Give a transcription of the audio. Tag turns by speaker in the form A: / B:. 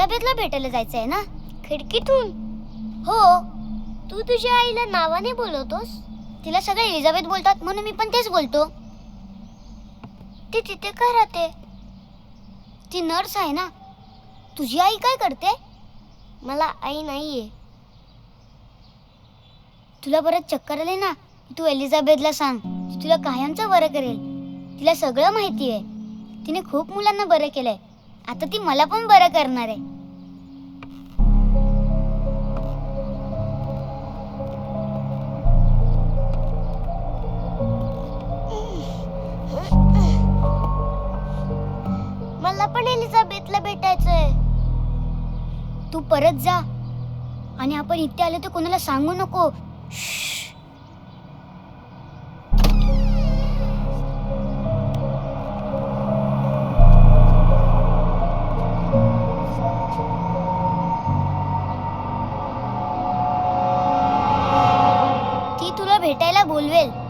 A: एलिझाबेथला भेटायला जायचंय ना?
B: खिडकीतून?
A: हो.
B: तू तुझ्या आईला नावाने बोलवतोस?
A: तिला सगळे एलिझाबेथ बोलतात म्हणून मी पण तेच बोलतो.
B: ती तिथे का राहते?
A: ती नर्स आहे ना. तुझी आई काय करते?
B: मला आई नाहीये.
A: तुला परत चक्कर आली ना, तू एलिझाबेथला सांग. ती तुला कायमचं बरं करेल. तिला सगळं माहिती आहे. तिने खूप मुलांना बरं केलंय. आता ती मला पण बरं करणार आहे.
B: मला पण एलिझाबेथला भेटायचंय.
A: तू परत जा आणि आपण इथे आले तर कोणाला सांगू नको. ती तुला भेटायला बोलवेल.